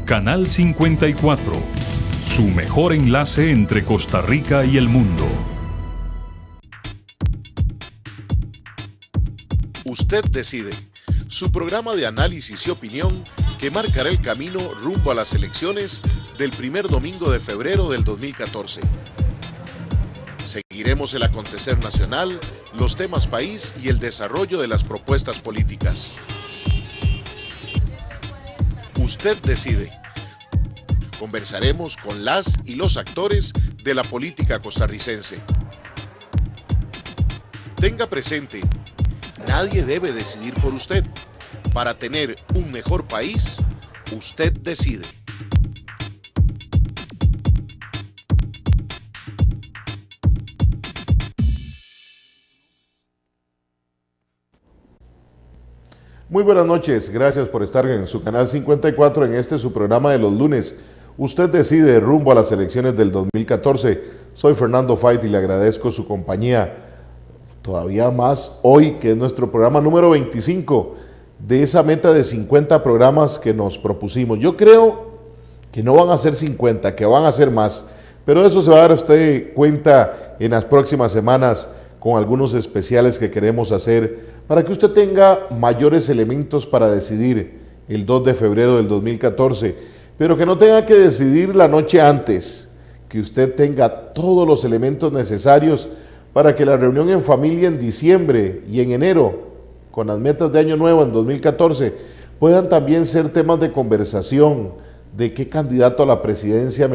Canal 54, su mejor enlace entre Costa Rica y el mundo. Usted decide, su programa de análisis y opinión que marcará el camino rumbo a las elecciones del primer domingo de febrero del 2014. Seguiremos el acontecer nacional, los temas país y el desarrollo de las propuestas políticas. Usted decide. Conversaremos con las y los actores de la política costarricense. Tenga presente, nadie debe decidir por usted. Para tener un mejor país, usted decide. Muy buenas noches, gracias por estar en su canal 54 en este su programa de los lunes. Usted decide rumbo a las elecciones del 2014. Soy Fernando Fait y le agradezco su compañía. Todavía más hoy, que es nuestro programa número 25 de esa meta de 50 programas que nos propusimos. Yo creo que no van a ser 50, que van a ser más, pero de eso se va a dar usted cuenta en las próximas semanas con algunos especiales que queremos hacer para que usted tenga mayores elementos para decidir el 2 de febrero del 2014, pero que no tenga que decidir la noche antes, que usted tenga todos los elementos necesarios para que la reunión en familia en diciembre y en enero, con las metas de año nuevo en 2014, puedan también ser temas de conversación de qué candidato a la presidencia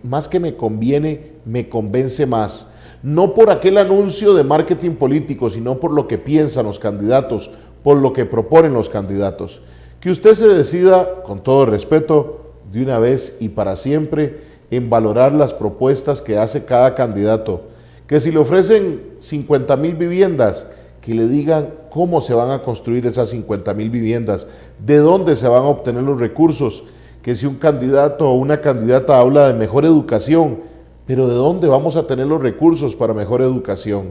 más que me conviene, me convence más. No por aquel anuncio de marketing político, sino por lo que piensan los candidatos, por lo que proponen los candidatos. Que usted se decida, con todo respeto, de una vez y para siempre, en valorar las propuestas que hace cada candidato. Que si le ofrecen 50,000 viviendas, que le digan cómo se van a construir esas 50,000 viviendas, de dónde se van a obtener los recursos. Que si un candidato o una candidata habla de mejor educación, pero ¿de dónde vamos a tener los recursos para mejor educación?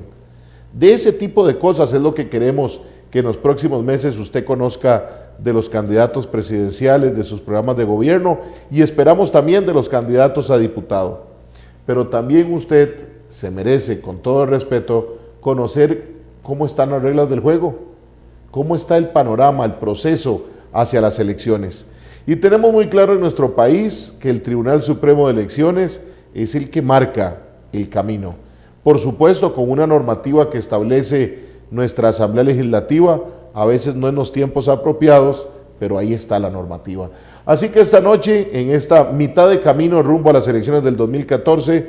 De ese tipo de cosas es lo que queremos que en los próximos meses usted conozca de los candidatos presidenciales, de sus programas de gobierno y esperamos también de los candidatos a diputado. Pero también usted se merece, con todo el respeto, conocer cómo están las reglas del juego, cómo está el panorama, el proceso hacia las elecciones. Y tenemos muy claro en nuestro país que el Tribunal Supremo de Elecciones es el que marca el camino. Por supuesto, con una normativa que establece nuestra Asamblea Legislativa, a veces no en los tiempos apropiados, pero ahí está la normativa. Así que esta noche, en esta mitad de camino rumbo a las elecciones del 2014,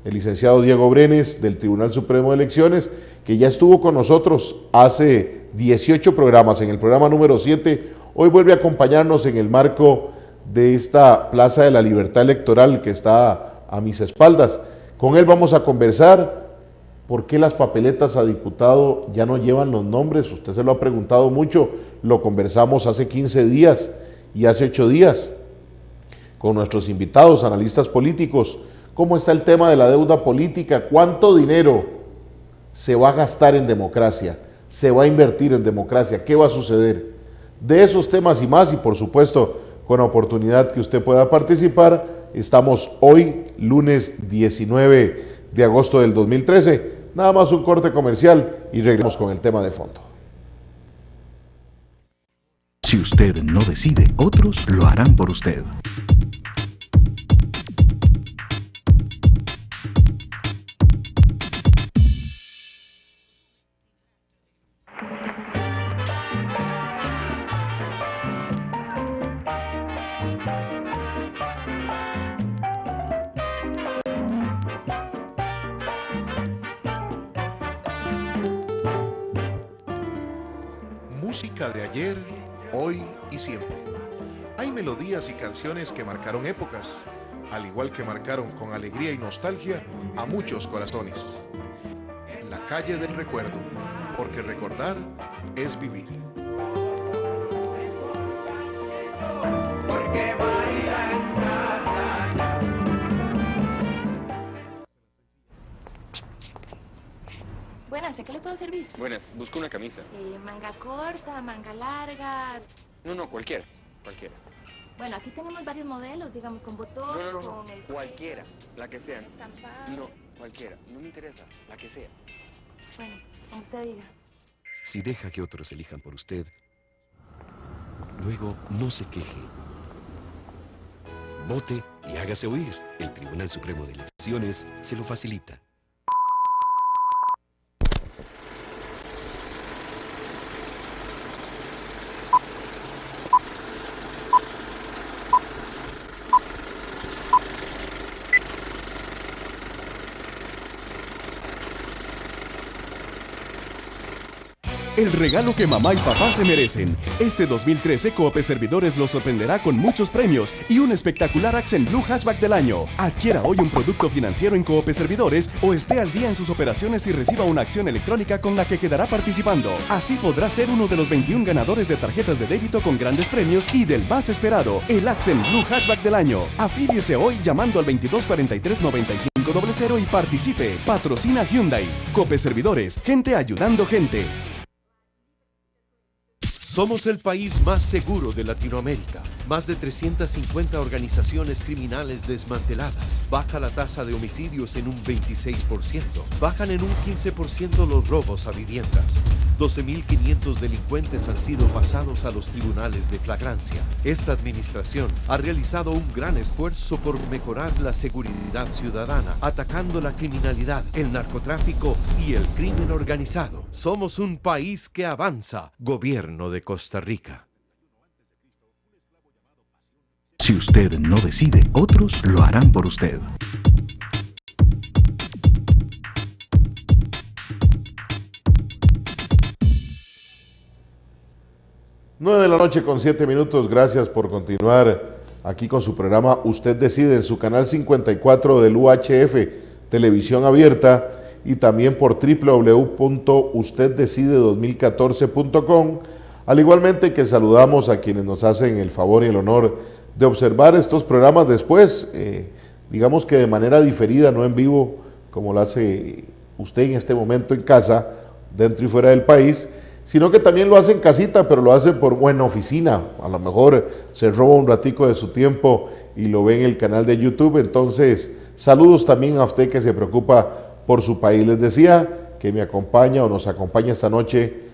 el licenciado Diego Brenes del Tribunal Supremo de Elecciones, que ya estuvo con nosotros hace 18 programas, en el programa número 7, hoy vuelve a acompañarnos en el marco de esta Plaza de la Libertad Electoral que está a mis espaldas. Con él vamos a conversar por qué las papeletas a diputado ya no llevan los nombres. Usted se lo ha preguntado mucho, lo conversamos hace 15 días y hace 8 días con nuestros invitados, analistas políticos. ¿Cómo está el tema de la deuda política? ¿Cuánto dinero se va a gastar en democracia? ¿Se va a invertir en democracia? ¿Qué va a suceder? De esos temas y más, y por supuesto con la oportunidad que usted pueda participar, estamos hoy, lunes 19 de agosto del 2013. Nada más un corte comercial y regresamos con el tema de fondo. Si usted no decide, otros lo harán por usted. Música de ayer, hoy y siempre. Hay melodías y canciones que marcaron épocas, al igual que marcaron con alegría y nostalgia a muchos corazones. La calle del recuerdo, porque recordar es vivir. Buenas, ¿a qué le puedo servir? Buenas, busco una camisa. Manga corta, manga larga. No, cualquiera. Bueno, aquí tenemos varios modelos, digamos, con botón, No, con el... cualquiera, la que sea. estampado. No, cualquiera, no me interesa, la que sea. Bueno, como usted diga. Si deja que otros elijan por usted, luego no se queje. Vote y hágase oír. El Tribunal Supremo de Elecciones se lo facilita. El regalo que mamá y papá se merecen. Este 2013 Cope Servidores los sorprenderá con muchos premios y un espectacular Accent Blue Hatchback del año. Adquiera hoy un producto financiero en Cope Servidores o esté al día en sus operaciones y reciba una acción electrónica con la que quedará participando. Así podrá ser uno de los 21 ganadores de tarjetas de débito con grandes premios y del más esperado, el Accent Blue Hatchback del año. Afíliese hoy llamando al 2243-9500 y participe. Patrocina Hyundai. Cope Servidores, gente ayudando gente. Somos el país más seguro de Latinoamérica. Más de 350 organizaciones criminales desmanteladas. Baja la tasa de homicidios en un 26%. Bajan en un 15% los robos a viviendas. 12.500 delincuentes han sido pasados a los tribunales de flagrancia. Esta administración ha realizado un gran esfuerzo por mejorar la seguridad ciudadana, atacando la criminalidad, el narcotráfico y el crimen organizado. Somos un país que avanza. Gobierno de Costa Rica. Si usted no decide, otros lo harán por usted. Nueve de la noche con 7 minutos. Gracias por continuar aquí con su programa Usted Decide en su canal 54 del UHF Televisión Abierta y también por www.usteddecide2014.com. Al igualmente que saludamos a quienes nos hacen el favor y el honor de observar estos programas después, digamos que de manera diferida, no en vivo, como lo hace usted en este momento en casa, dentro y fuera del país, sino que también lo hace en casita, pero lo hace por buena oficina. A lo mejor se roba un ratico de su tiempo y lo ve en el canal de YouTube. Entonces, saludos también a usted que se preocupa por su país. Les decía que me acompaña o nos acompaña esta noche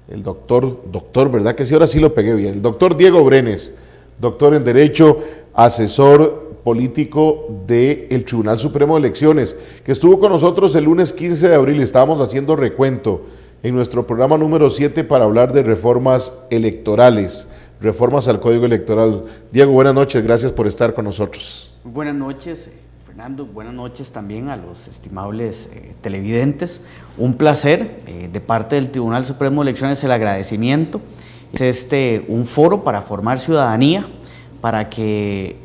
el doctor, ¿verdad que sí? Ahora sí lo pegué bien. El doctor Diego Brenes, doctor en Derecho, asesor político del Tribunal Supremo de Elecciones, que estuvo con nosotros el lunes 15 de abril. Estábamos haciendo recuento en nuestro programa número 7 para hablar de reformas electorales, reformas al Código Electoral. Diego, buenas noches, gracias por estar con nosotros. Buenas noches, Fernando, buenas noches también a los estimables televidentes. Un placer, de parte del Tribunal Supremo de Elecciones, el agradecimiento. Es un foro para formar ciudadanía, para que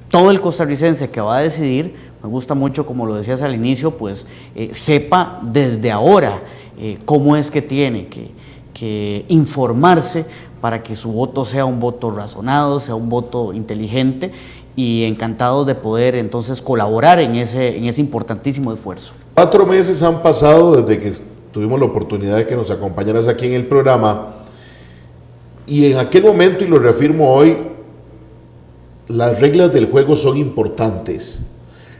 todo el costarricense que va a decidir, me gusta mucho, como lo decías al inicio, pues sepa desde ahora cómo es que tiene que informarse para que su voto sea un voto razonado, sea un voto inteligente, y encantados de poder entonces colaborar en ese importantísimo esfuerzo. 4 meses han pasado desde que tuvimos la oportunidad de que nos acompañaras aquí en el programa, y en aquel momento, y lo reafirmo hoy, las reglas del juego son importantes.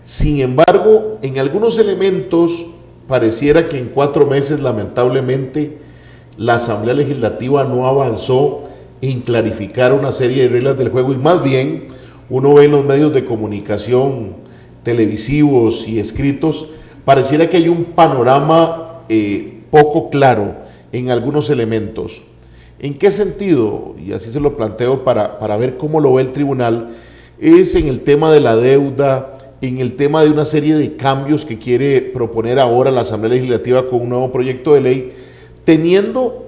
Sin embargo, en algunos elementos pareciera que en 4 meses, lamentablemente, la Asamblea Legislativa no avanzó en clarificar una serie de reglas del juego, y más bien uno ve en los medios de comunicación televisivos y escritos, pareciera que hay un panorama poco claro en algunos elementos. ¿En qué sentido? Y así se lo planteo para ver cómo lo ve el tribunal. Es en el tema de la deuda, en el tema de una serie de cambios que quiere proponer ahora la Asamblea Legislativa con un nuevo proyecto de ley, teniendo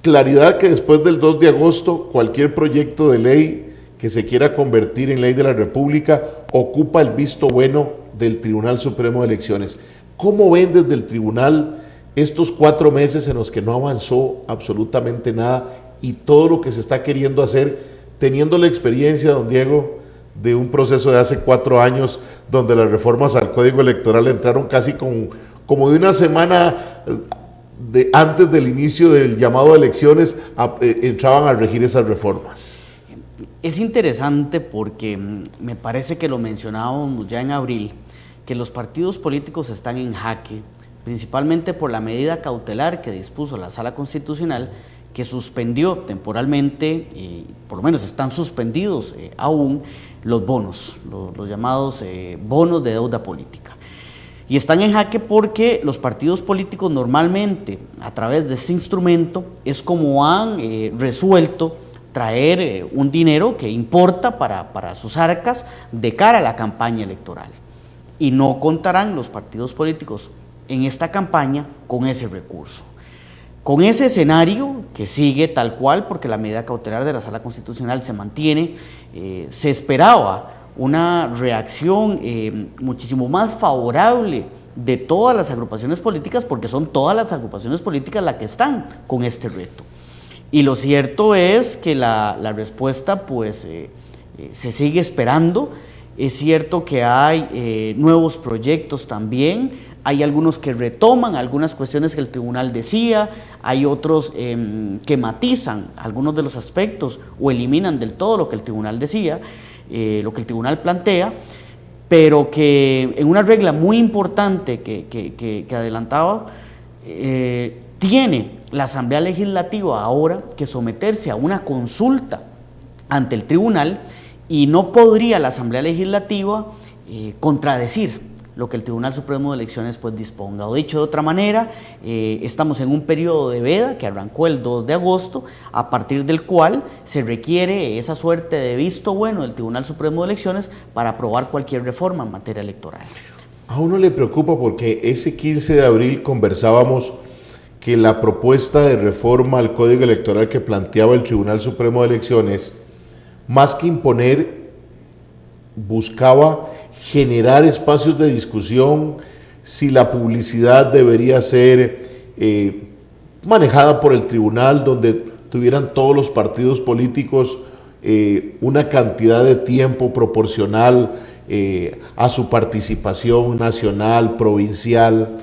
claridad que después del 2 de agosto cualquier proyecto de ley que se quiera convertir en ley de la República ocupa el visto bueno del Tribunal Supremo de Elecciones. ¿Cómo ven desde el tribunal estos 4 meses en los que no avanzó absolutamente nada y todo lo que se está queriendo hacer, teniendo la experiencia, don Diego, de un proceso de hace 4 años donde las reformas al Código Electoral entraron casi como de una semana antes del inicio del llamado a elecciones, entraban a regir esas reformas? Es interesante porque me parece que lo mencionábamos ya en abril, que los partidos políticos están en jaque, principalmente por la medida cautelar que dispuso la Sala Constitucional, que suspendió temporalmente, por lo menos están suspendidos aún, los bonos, los llamados bonos de deuda política. Y están en jaque porque los partidos políticos normalmente, a través de este instrumento, es como han resuelto traer un dinero que importa para sus arcas de cara a la campaña electoral. Y no contarán los partidos políticos en esta campaña con ese recurso. Con ese escenario que sigue tal cual, porque la medida cautelar de la Sala Constitucional se mantiene, se esperaba una reacción muchísimo más favorable de todas las agrupaciones políticas, porque son todas las agrupaciones políticas las que están con este reto. Y lo cierto es que la respuesta pues se sigue esperando. Es cierto que hay nuevos proyectos también, hay algunos que retoman algunas cuestiones que el tribunal decía, hay otros que matizan algunos de los aspectos o eliminan del todo lo que el tribunal decía, lo que el tribunal plantea, pero que en una regla muy importante que adelantaba, tiene la Asamblea Legislativa ahora que someterse a una consulta ante el tribunal y no podría la Asamblea Legislativa contradecir lo que el Tribunal Supremo de Elecciones pues disponga. O dicho de otra manera, estamos en un periodo de veda que arrancó el 2 de agosto, a partir del cual se requiere esa suerte de visto bueno del Tribunal Supremo de Elecciones para aprobar cualquier reforma en materia electoral. A uno le preocupa porque ese 15 de abril conversábamos que la propuesta de reforma al Código Electoral que planteaba el Tribunal Supremo de Elecciones, más que imponer, buscaba generar espacios de discusión, si la publicidad debería ser manejada por el tribunal, donde tuvieran todos los partidos políticos una cantidad de tiempo proporcional a su participación nacional, provincial.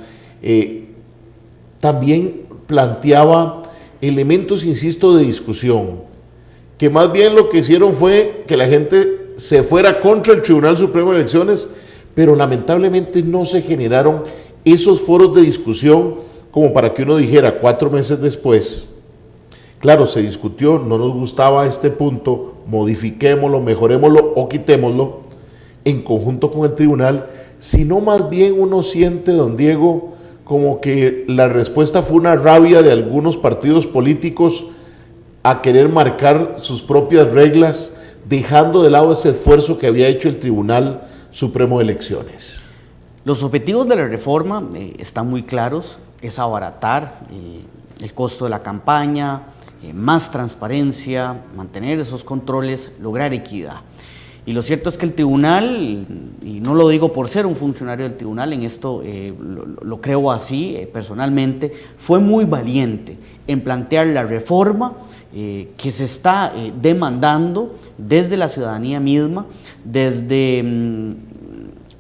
También planteaba elementos, insisto, de discusión, que más bien lo que hicieron fue que la gente se fuera contra el Tribunal Supremo de Elecciones, pero lamentablemente no se generaron esos foros de discusión como para que uno dijera 4 meses después, claro, se discutió, no nos gustaba este punto, modifiquémoslo, mejorémoslo o quitémoslo en conjunto con el tribunal, sino más bien uno siente, don Diego, como que la respuesta fue una rabia de algunos partidos políticos a querer marcar sus propias reglas, dejando de lado ese esfuerzo que había hecho el Tribunal Supremo de Elecciones. Los objetivos de la reforma están muy claros, es abaratar el costo de la campaña, más transparencia, mantener esos controles, lograr equidad. Y lo cierto es que el tribunal, y no lo digo por ser un funcionario del tribunal, en esto lo creo así personalmente, fue muy valiente en plantear la reforma que se está demandando desde la ciudadanía misma, desde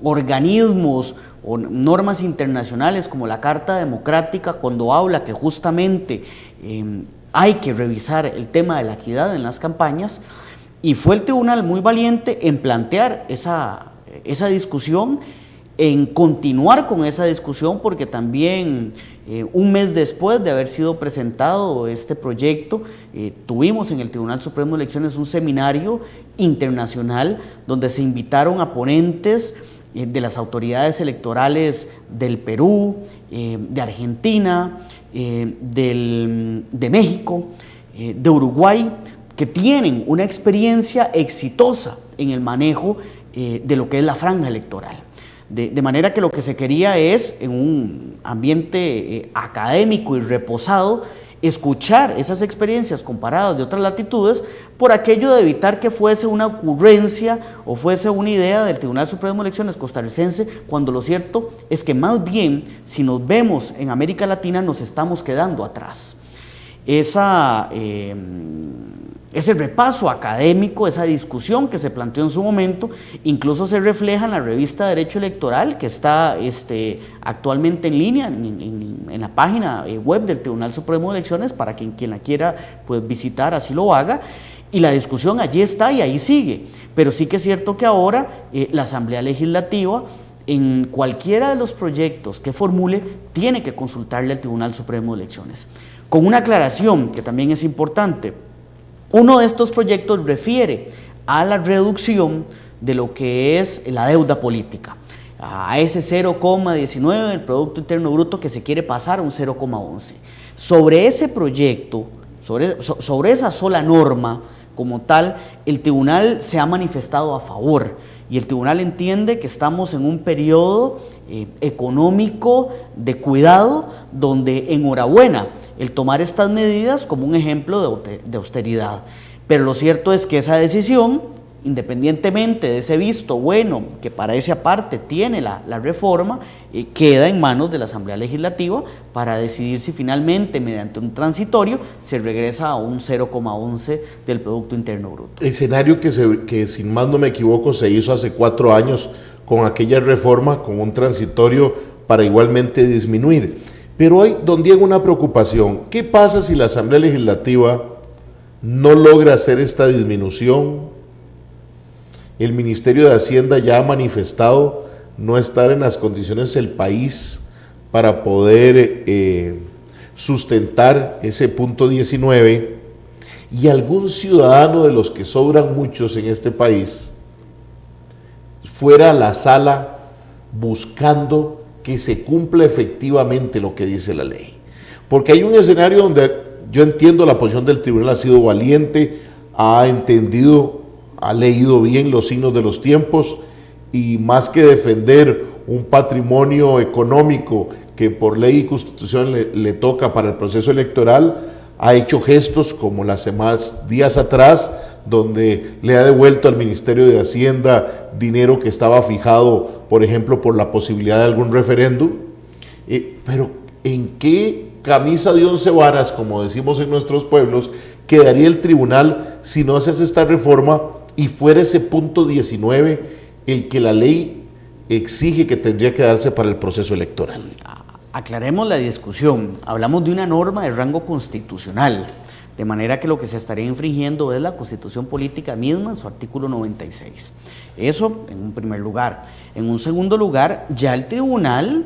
organismos o normas internacionales como la Carta Democrática, cuando habla que justamente hay que revisar el tema de la equidad en las campañas. Y fue el tribunal muy valiente en plantear esa discusión, en continuar con esa discusión, porque también un mes después de haber sido presentado este proyecto, tuvimos en el Tribunal Supremo de Elecciones un seminario internacional donde se invitaron a ponentes de las autoridades electorales del Perú, de Argentina, de México, de Uruguay, que tienen una experiencia exitosa en el manejo de lo que es la franja electoral. De manera que lo que se quería es, en un ambiente académico y reposado, escuchar esas experiencias comparadas de otras latitudes, por aquello de evitar que fuese una ocurrencia o fuese una idea del Tribunal Supremo de Elecciones costarricense, cuando lo cierto es que más bien, si nos vemos en América Latina, nos estamos quedando atrás. Ese repaso académico, esa discusión que se planteó en su momento, incluso se refleja en la revista Derecho Electoral, que está actualmente en línea en la página web del Tribunal Supremo de Elecciones, para quien la quiera pues visitar, así lo haga. Y la discusión allí está y ahí sigue, pero sí que es cierto que ahora la Asamblea Legislativa, en cualquiera de los proyectos que formule, tiene que consultarle al Tribunal Supremo de Elecciones. Con una aclaración que también es importante, uno de estos proyectos refiere a la reducción de lo que es la deuda política, a ese 0,19 del Producto Interno Bruto que se quiere pasar a un 0,11. Sobre ese proyecto, sobre esa sola norma como tal, el tribunal se ha manifestado a favor y el tribunal entiende que estamos en un periodo económico de cuidado donde, enhorabuena, el tomar estas medidas como un ejemplo de austeridad. Pero lo cierto es que esa decisión, independientemente de ese visto bueno que para esa parte tiene la reforma, queda en manos de la Asamblea Legislativa para decidir si finalmente, mediante un transitorio, se regresa a un 0,11 del Producto Interno Bruto. Escenario que, sin más no me equivoco, se hizo hace 4 años con aquella reforma, con un transitorio para igualmente disminuir. Pero hay, don Diego, una preocupación. ¿Qué pasa si la Asamblea Legislativa no logra hacer esta disminución? El Ministerio de Hacienda ya ha manifestado no estar en las condiciones del país para poder sustentar ese punto 19, y algún ciudadano, de los que sobran muchos en este país, fuera a la sala buscando que se cumpla efectivamente lo que dice la ley. Porque hay un escenario donde yo entiendo la posición del tribunal, ha sido valiente, ha entendido, ha leído bien los signos de los tiempos, y más que defender un patrimonio económico que por ley y constitución le toca para el proceso electoral, ha hecho gestos como las semanas, días atrás, donde le ha devuelto al Ministerio de Hacienda dinero que estaba fijado, por ejemplo, por la posibilidad de algún referéndum. Pero ¿en qué camisa de 11 varas, como decimos en nuestros pueblos, quedaría el tribunal si no se hace esta reforma y fuera ese punto 19 el que la ley exige que tendría que darse para el proceso electoral? Aclaremos la discusión. Hablamos de una norma de rango constitucional, de manera que lo que se estaría infringiendo es la Constitución Política misma en su artículo 96. Eso en un primer lugar. En un segundo lugar, ya el tribunal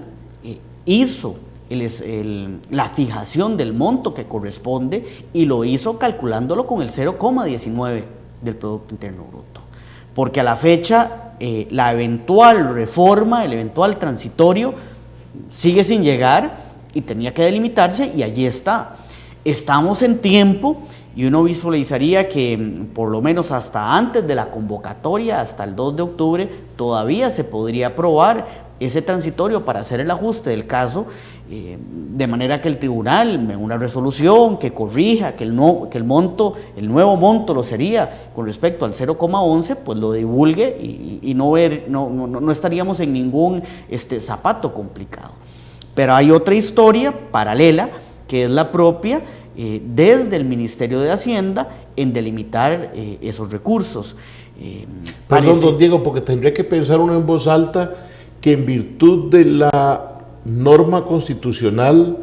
hizo la fijación del monto que corresponde, y lo hizo calculándolo con el 0,19 del Producto Interno Bruto. Porque a la fecha, la eventual reforma, el eventual transitorio, sigue sin llegar y tenía que delimitarse, y allí está. Estamos en tiempo y uno visualizaría que por lo menos hasta antes de la convocatoria, hasta el 2 de octubre, todavía se podría aprobar ese transitorio para hacer el ajuste del caso, de manera que el tribunal, en una resolución que corrija que el nuevo monto lo sería con respecto al 0,11, pues lo divulgue y no estaríamos en ningún zapato complicado. Pero hay otra historia paralela, que es la propia desde el Ministerio de Hacienda en delimitar esos recursos. Perdón, don Diego, porque tendría que pensar uno en voz alta que en virtud de la norma constitucional,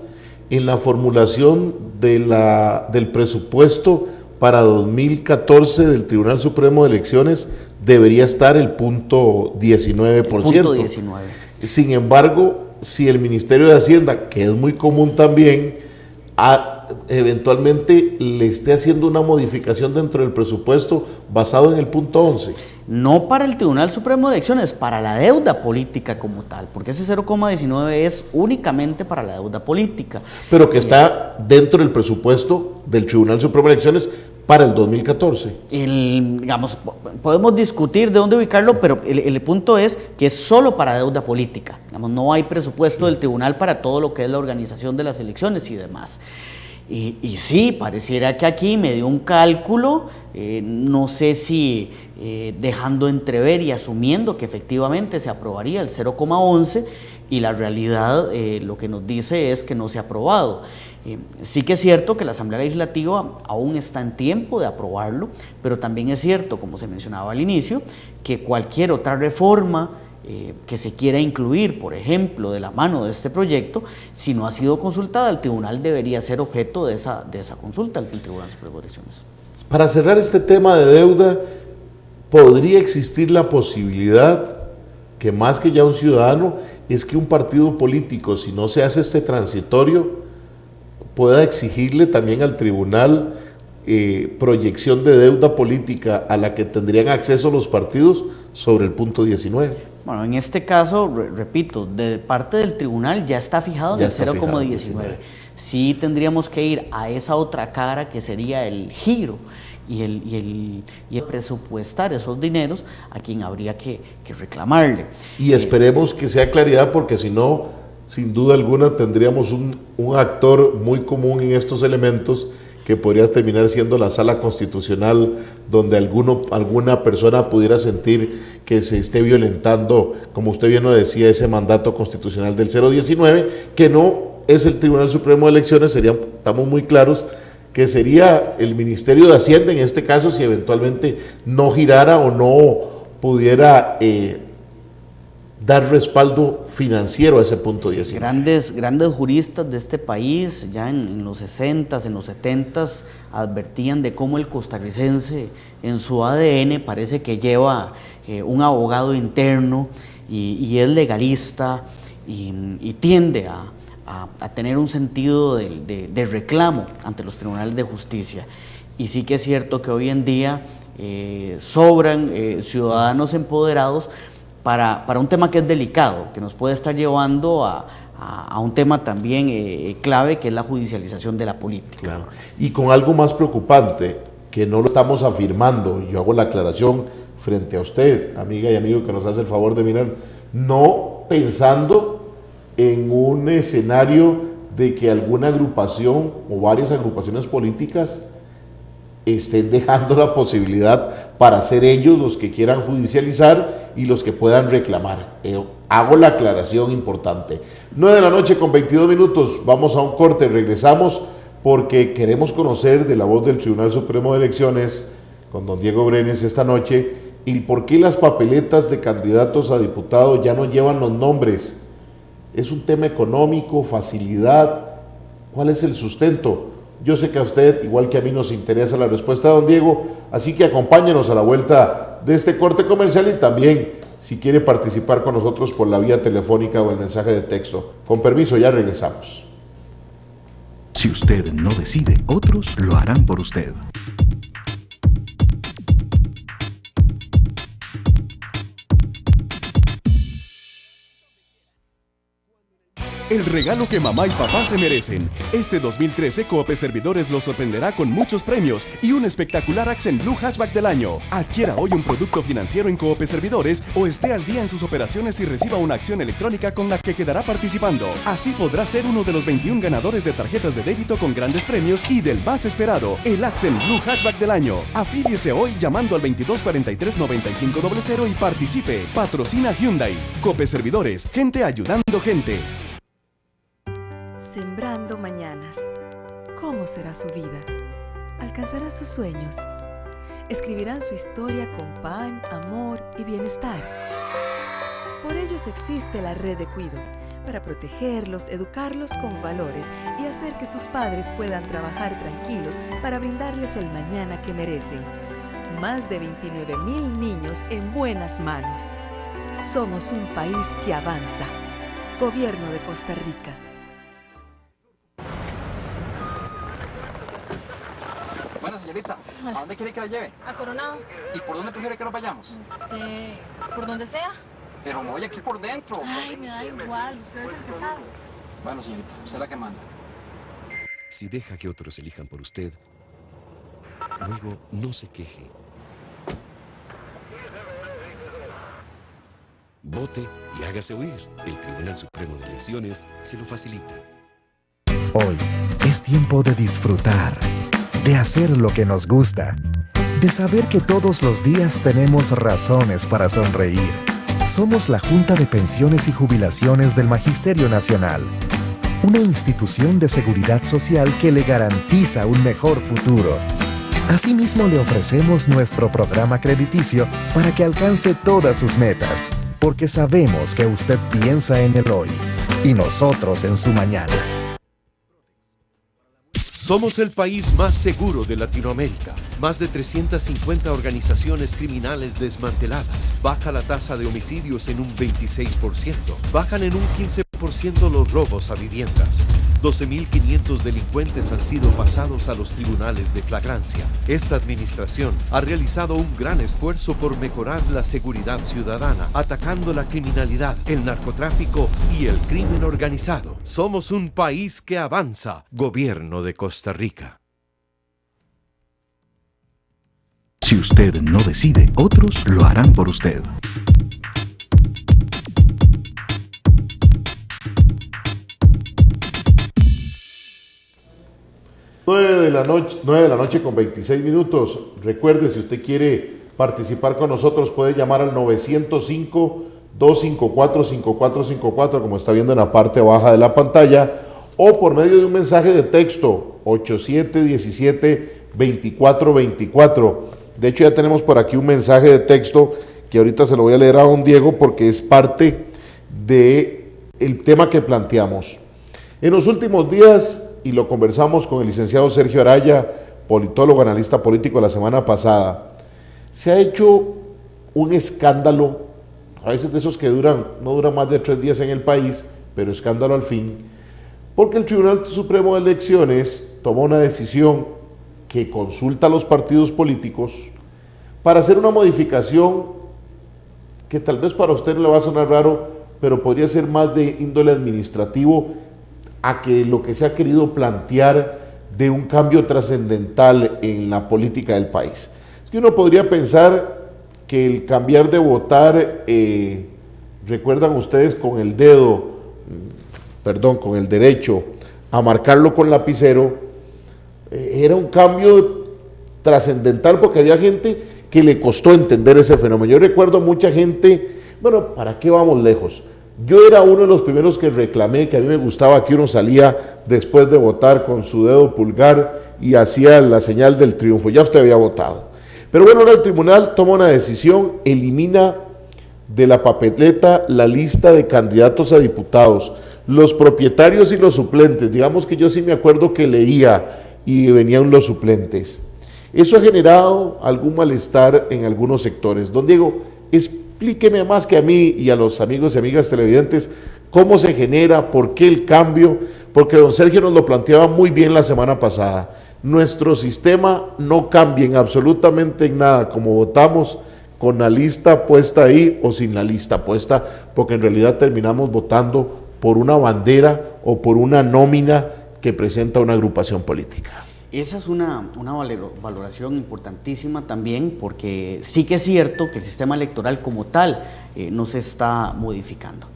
en la formulación del presupuesto para 2014 del Tribunal Supremo de Elecciones, debería estar el punto 19%. El punto 19. Sin embargo, si el Ministerio de Hacienda, que es muy común también, eventualmente le esté haciendo una modificación dentro del presupuesto basado en el punto 11. No para el Tribunal Supremo de Elecciones, para la deuda política como tal, porque ese 0,19 es únicamente para la deuda política. Pero que está dentro del presupuesto del Tribunal Supremo de Elecciones para el 2014. Digamos, podemos discutir de dónde ubicarlo, pero el punto es que es solo para deuda política. Digamos, no hay presupuesto del tribunal para todo lo que es la organización de las elecciones y demás. Y sí, pareciera que aquí me dio un cálculo, no sé si dejando entrever y asumiendo que efectivamente se aprobaría el 0,11, y la realidad lo que nos dice es que no se ha aprobado. Sí que es cierto que la Asamblea Legislativa aún está en tiempo de aprobarlo, pero también es cierto, como se mencionaba al inicio, que cualquier otra reforma que se quiera incluir, por ejemplo, de la mano de este proyecto, si no ha sido consultada, el tribunal debería ser objeto de esa consulta al Tribunal Supremo de Elecciones. Para cerrar este tema de deuda, podría existir la posibilidad que más que ya un ciudadano, es que un partido político, si no se hace este transitorio, pueda exigirle también al tribunal proyección de deuda política a la que tendrían acceso los partidos sobre el punto 19. Bueno, en este caso, repito, de parte del tribunal ya está fijado en el 0,19. Sí tendríamos que ir a esa otra cara que sería el giro y el presupuestar esos dineros a quien habría que reclamarle. Y esperemos que sea claridad, porque si no, sin duda alguna tendríamos un actor muy común en estos elementos que podría terminar siendo la sala constitucional, donde alguna persona pudiera sentir que se esté violentando, como usted bien lo decía, ese mandato constitucional del 019, que no es el Tribunal Supremo de Elecciones, estamos muy claros, que sería el Ministerio de Hacienda en este caso, si eventualmente no girara o no pudiera dar respaldo financiero a ese punto 19. Grandes juristas de este país, ya en los 60s, en los 70s, advertían de cómo el costarricense en su ADN parece que lleva un abogado interno y es legalista y tiende a tener un sentido de reclamo ante los tribunales de justicia. Y sí que es cierto que hoy en día sobran ciudadanos empoderados para un tema que es delicado, que nos puede estar llevando a un tema también clave, que es la judicialización de la política. Claro. Y con algo más preocupante, que no lo estamos afirmando, yo hago la aclaración frente a usted, amiga y amigo que nos hace el favor de mirar, no pensando en un escenario de que alguna agrupación o varias agrupaciones políticas estén dejando la posibilidad para ser ellos los que quieran judicializar y los que puedan reclamar. Hago la aclaración importante. 9:22 p.m, vamos a un corte, regresamos porque queremos conocer de la voz del Tribunal Supremo de Elecciones con don Diego Brenes esta noche y por qué las papeletas de candidatos a diputados ya no llevan los nombres. ¿Es un tema económico, facilidad? ¿Cuál es el sustento? Yo sé que a usted, igual que a mí, nos interesa la respuesta de don Diego, así que acompáñenos a la vuelta de este corte comercial y también, si quiere participar con nosotros por la vía telefónica o el mensaje de texto. Con permiso, ya regresamos. Si usted no decide, otros lo harán por usted. El regalo que mamá y papá se merecen. Este 2013, Coop Servidores los sorprenderá con muchos premios y un espectacular Accent Blue Hatchback del año. Adquiera hoy un producto financiero en Coop Servidores o esté al día en sus operaciones y reciba una acción electrónica con la que quedará participando. Así podrá ser uno de los 21 ganadores de tarjetas de débito con grandes premios y del más esperado, el Accent Blue Hatchback del año. Afíliese hoy llamando al 2243-9500 y participe. Patrocina Hyundai. Coop Servidores, gente ayudando gente. Sembrando mañanas. ¿Cómo será su vida? ¿Alcanzará sus sueños? Escribirán su historia con pan, amor y bienestar. Por ellos existe la Red de Cuido, para protegerlos, educarlos con valores y hacer que sus padres puedan trabajar tranquilos para brindarles el mañana que merecen. Más de 29,000 niños en buenas manos. Somos un país que avanza. Gobierno de Costa Rica. Bueno, señorita, ¿a dónde quiere que la lleve? A Coronado. ¿Y por dónde prefiere que nos vayamos? Por donde sea. Pero me voy aquí por dentro. Ay, me da igual, usted es el que sabe. Bueno, señorita, usted es la que manda. Si deja que otros elijan por usted, luego no se queje. Vote y hágase oír. El Tribunal Supremo de Elecciones se lo facilita. Hoy es tiempo de disfrutar, de hacer lo que nos gusta, de saber que todos los días tenemos razones para sonreír. Somos la Junta de Pensiones y Jubilaciones del Magisterio Nacional, una institución de seguridad social que le garantiza un mejor futuro. Asimismo, le ofrecemos nuestro programa crediticio para que alcance todas sus metas, porque sabemos que usted piensa en el hoy y nosotros en su mañana. Somos el país más seguro de Latinoamérica. Más de 350 organizaciones criminales desmanteladas. Baja la tasa de homicidios en un 26%. Bajan en un 15% los robos a viviendas. 12.500 delincuentes han sido pasados a los tribunales de flagrancia. Esta administración ha realizado un gran esfuerzo por mejorar la seguridad ciudadana, atacando la criminalidad, el narcotráfico y el crimen organizado. Somos un país que avanza. Gobierno de Costa Rica. Si usted no decide, otros lo harán por usted. Nueve de la noche con 26 minutos. Recuerde, si usted quiere participar con nosotros, puede llamar al 905-254-5454, como está viendo en la parte baja de la pantalla, o por medio de un mensaje de texto, 8717-2424. De hecho, ya tenemos por aquí un mensaje de texto que ahorita se lo voy a leer a don Diego porque es parte del tema que planteamos. En los últimos días, y lo conversamos con el licenciado Sergio Araya, politólogo, analista político, la semana pasada, se ha hecho un escándalo, a veces de esos que no duran más de 3 días en el país, pero escándalo al fin, porque el Tribunal Supremo de Elecciones tomó una decisión que consulta a los partidos políticos para hacer una modificación que tal vez para usted no le va a sonar raro, pero podría ser más de índole administrativo a que lo que se ha querido plantear de un cambio trascendental en la política del país. Es que uno podría pensar que el cambiar de votar, recuerdan ustedes con el derecho a marcarlo con lapicero, era un cambio trascendental porque había gente que le costó entender ese fenómeno. Yo recuerdo mucha gente, bueno, ¿para qué vamos lejos? Yo era uno de los primeros que reclamé que a mí me gustaba que uno salía después de votar con su dedo pulgar y hacía la señal del triunfo, ya usted había votado. Pero bueno, ahora el tribunal toma una decisión, elimina de la papeleta la lista de candidatos a diputados, los propietarios y los suplentes. Digamos que yo sí me acuerdo que leía y venían los suplentes. Eso ha generado algún malestar en algunos sectores. Don Diego, explíqueme más que a mí y a los amigos y amigas televidentes cómo se genera, por qué el cambio, porque don Sergio nos lo planteaba muy bien la semana pasada. Nuestro sistema no cambia en absolutamente en nada, como votamos con la lista puesta ahí o sin la lista puesta, porque en realidad terminamos votando por una bandera o por una nómina que presenta una agrupación política. Esa es una valoración importantísima también, porque sí que es cierto que el sistema electoral como tal no se está modificando.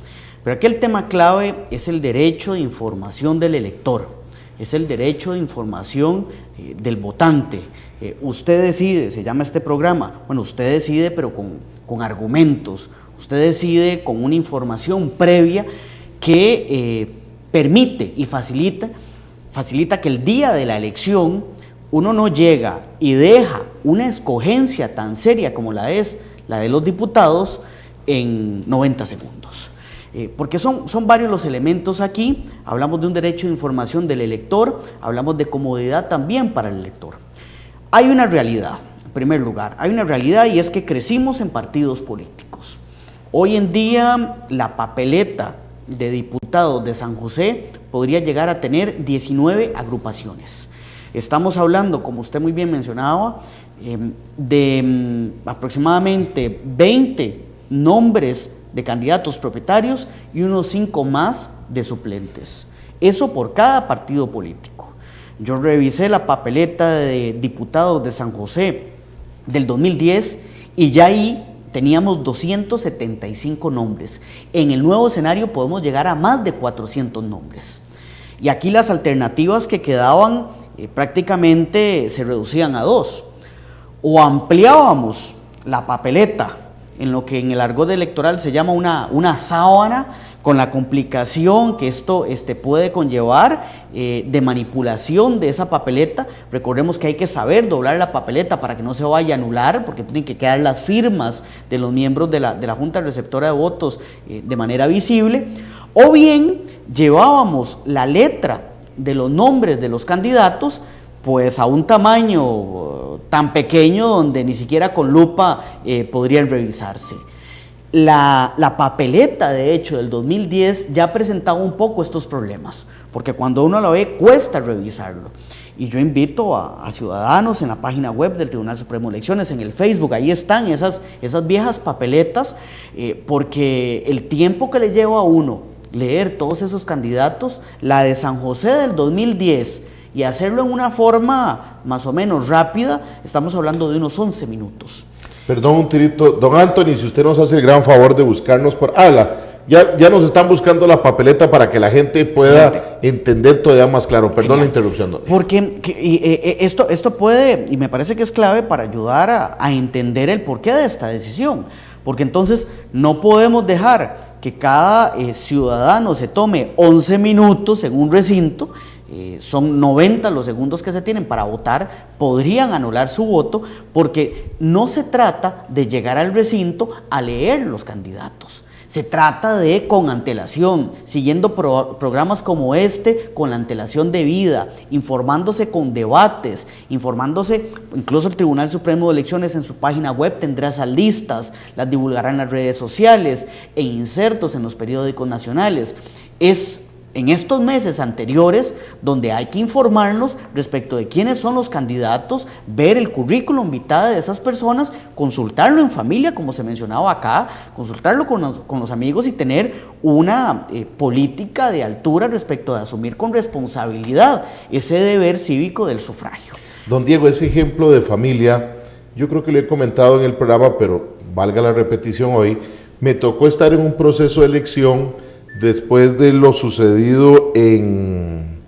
Pero aquí el tema clave es el derecho de información del elector, es el derecho de información del votante. Usted decide, se llama este programa, bueno, usted decide pero con argumentos, usted decide con una información previa que permite y facilita que el día de la elección uno no llega y deja una escogencia tan seria como la de los diputados en 90 segundos. Porque son varios los elementos aquí. Hablamos de un derecho de información del elector, hablamos de comodidad también para el elector. Hay una realidad, en primer lugar, hay una realidad, y es que crecimos en partidos políticos. Hoy en día la papeleta de diputados de San José podría llegar a tener 19 agrupaciones. Estamos hablando, como usted muy bien mencionaba, de aproximadamente 20 nombres de candidatos propietarios y unos 5 más de suplentes. Eso por cada partido político. Yo revisé la papeleta de diputados de San José del 2010 y ya ahí teníamos 275 nombres. En el nuevo escenario podemos llegar a más de 400 nombres. Y aquí las alternativas que quedaban prácticamente se reducían a 2. O ampliábamos la papeleta en lo que en el argot electoral se llama una sábana, con la complicación que esto puede conllevar de manipulación de esa papeleta. Recordemos que hay que saber doblar la papeleta para que no se vaya a anular, porque tienen que quedar las firmas de los miembros de la Junta Receptora de Votos de manera visible. O bien llevábamos la letra de los nombres de los candidatos, pues a un tamaño tan pequeño donde ni siquiera con lupa podrían revisarse. La papeleta, de hecho, del 2010 ya presentaba un poco estos problemas, porque cuando uno lo ve cuesta revisarlo. Y yo invito a ciudadanos en la página web del Tribunal Supremo de Elecciones, en el Facebook, ahí están esas viejas papeletas, porque el tiempo que le lleva a uno leer todos esos candidatos, la de San José del 2010, y hacerlo en una forma más o menos rápida, estamos hablando de unos 11 minutos. Perdón un tirito, don Anthony, si usted nos hace el gran favor de buscarnos por... ya nos están buscando la papeleta para que la gente pueda entender todavía más claro. Perdón la interrupción. ¿No? Porque esto puede, y me parece que es clave para ayudar a entender el porqué de esta decisión. Porque entonces no podemos dejar que cada ciudadano se tome 11 minutos en un recinto. Son 90 los segundos que se tienen para votar, podrían anular su voto, porque no se trata de llegar al recinto a leer los candidatos. Se trata de, con antelación, siguiendo programas como este, con la antelación debida, informándose con debates, informándose, incluso el Tribunal Supremo de Elecciones en su página web tendrá esas listas, las divulgará en las redes sociales e insertos en los periódicos nacionales. Es en estos meses anteriores donde hay que informarnos respecto de quiénes son los candidatos, ver el currículum vitae de esas personas, consultarlo en familia, como se mencionaba acá, consultarlo con los amigos y tener una política de altura respecto de asumir con responsabilidad ese deber cívico del sufragio. Don Diego, ese ejemplo de familia, yo creo que lo he comentado en el programa, pero valga la repetición hoy, me tocó estar en un proceso de elección después de lo sucedido en